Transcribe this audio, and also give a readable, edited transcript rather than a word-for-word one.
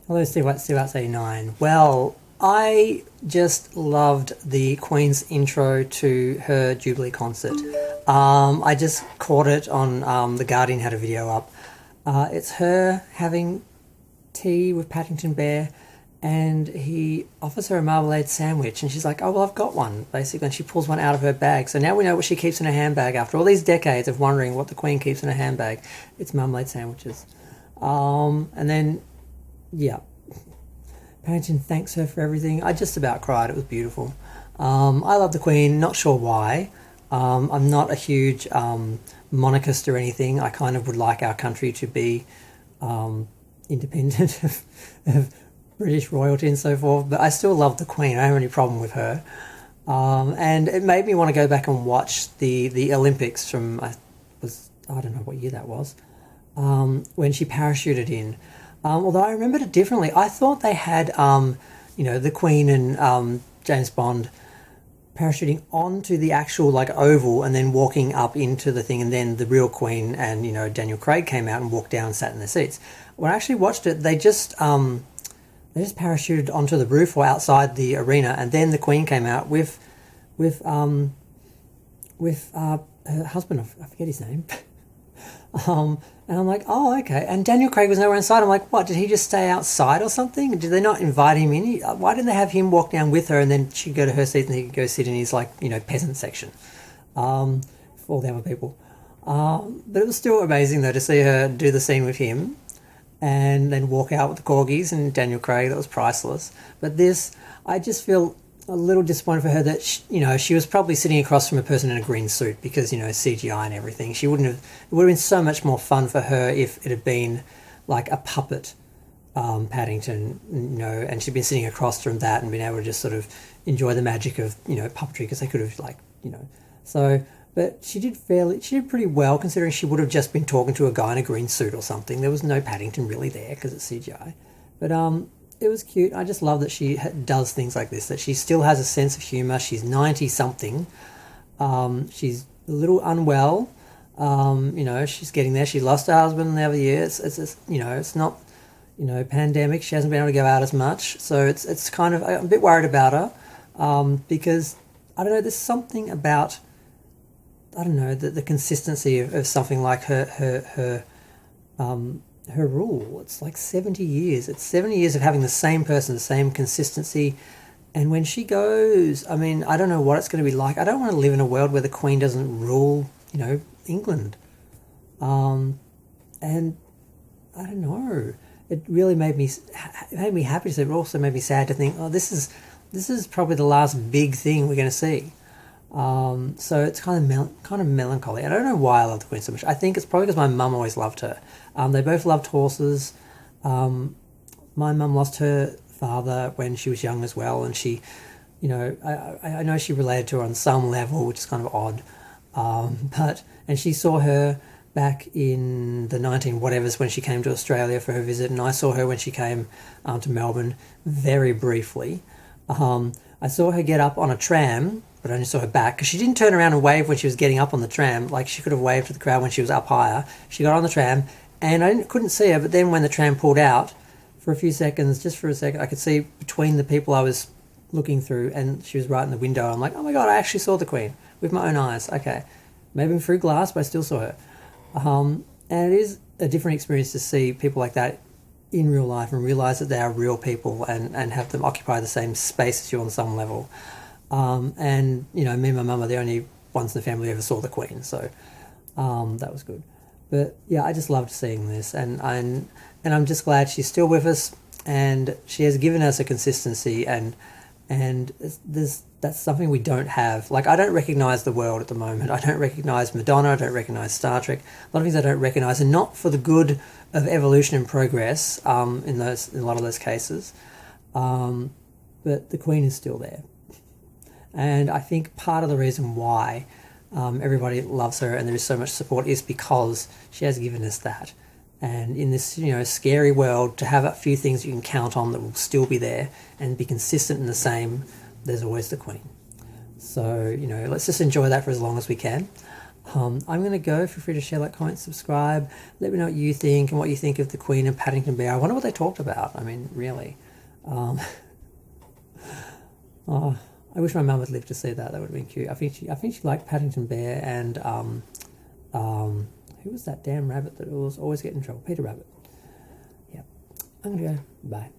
Hello, Steve 89. Well, I just loved the Queen's intro to her Jubilee concert. I just caught it on The Guardian had a video up. It's her having tea with Paddington Bear, and he offers her a marmalade sandwich, and she's like, "Oh well, I've got one," basically, and she pulls one out of her bag. So now we know what she keeps in her handbag. After all these decades of wondering what the Queen keeps in her handbag, it's marmalade sandwiches. And then yeah, Paddington thanks her for everything. I just about cried. It was beautiful. I love the Queen. Not sure why. I'm not a huge monarchist or anything. I kind of would like our country to be independent of British royalty and so forth. But I still love the Queen. I don't have any problem with her. And it made me want to go back and watch the Olympics from I don't know what year that was, when she parachuted in. Although I remembered it differently. I thought they had, the Queen and James Bond parachuting onto the actual like oval and then walking up into the thing, and then the real Queen and Daniel Craig came out and walked down and sat in their seats. When I actually watched it, they just parachuted onto the roof or outside the arena, and then the Queen came out with her husband. I forget his name. And I'm like, oh, okay. And Daniel Craig was nowhere inside. I'm like, what? Did he just stay outside or something? Did they not invite him in? Why didn't they have him walk down with her and then she'd go to her seat and he could go sit in his, peasant section for all the other people? But it was still amazing, though, to see her do the scene with him and then walk out with the corgis and Daniel Craig. That was priceless. But this, I just feel a little disappointed for her that she was probably sitting across from a person in a green suit because CGI and everything. She wouldn't have. It would have been so much more fun for her if it had been like a puppet Paddington, and she'd been sitting across from that and been able to just sort of enjoy the magic of puppetry, because they could have so. But she did pretty well, considering she would have just been talking to a guy in a green suit or something. There was no Paddington really there because it's CGI, but it was cute. I just love that she does things like this, that she still has a sense of humour. She's 90-something. She's a little unwell. She's getting there. She lost her husband the other year. It's not, pandemic. She hasn't been able to go out as much. So it's kind of, I'm a bit worried about her because, I don't know, there's something about, I don't know, the consistency of something like her rule. It's like 70 years. It's 70 years of having the same person, the same consistency. And when she goes, I mean, I don't know what it's going to be like. I don't want to live in a world where the Queen doesn't rule, England. And I don't know. It really made me happy to see, but also made me sad to think, oh, this is probably the last big thing we're going to see. So it's kind of melancholy. I don't know why I love the Queen so much. I think it's probably because my mum always loved her. They both loved horses. My mum lost her father when she was young as well, and she, I know she related to her on some level, which is kind of odd. And she saw her back in the 19 whatevers when she came to Australia for her visit, and I saw her when she came to Melbourne very briefly. I saw her get up on a tram, but I only saw her back because she didn't turn around and wave when she was getting up on the tram. Like, she could have waved to the crowd when she was up higher. She got on the tram, and I couldn't see her, but then when the tram pulled out, for a few seconds, just for a second, I could see between the people I was looking through, and she was right in the window. I'm like, oh my God, I actually saw the Queen with my own eyes. Okay. Maybe through glass, but I still saw her. And it is a different experience to see people like that in real life and realise that they are real people and have them occupy the same space as you on some level. And, me and my mum are the only ones in the family who ever saw the Queen, so that was good. But yeah, I just loved seeing this, and I'm just glad she's still with us, and she has given us a consistency, and that's something we don't have. Like, I don't recognise the world at the moment. I don't recognise Madonna. I don't recognise Star Trek. A lot of things I don't recognise, and not for the good of evolution and progress. In a lot of those cases, but the Queen is still there, and I think part of the reason why everybody loves her and there is so much support is because she has given us that. And in this, scary world, to have a few things you can count on that will still be there and be consistent and the same, there's always the Queen. So, let's just enjoy that for as long as we can. I'm going to go. Feel free to share, like, comment, subscribe. Let me know what you think and what you think of the Queen and Paddington Bear. I wonder what they talked about. I mean, really. Um, oh, I wish my mum had lived to see that. That would have been cute. I think she liked Paddington Bear and who was that damn rabbit that was always getting in trouble? Peter Rabbit. Yeah. I'm going to go. Bye.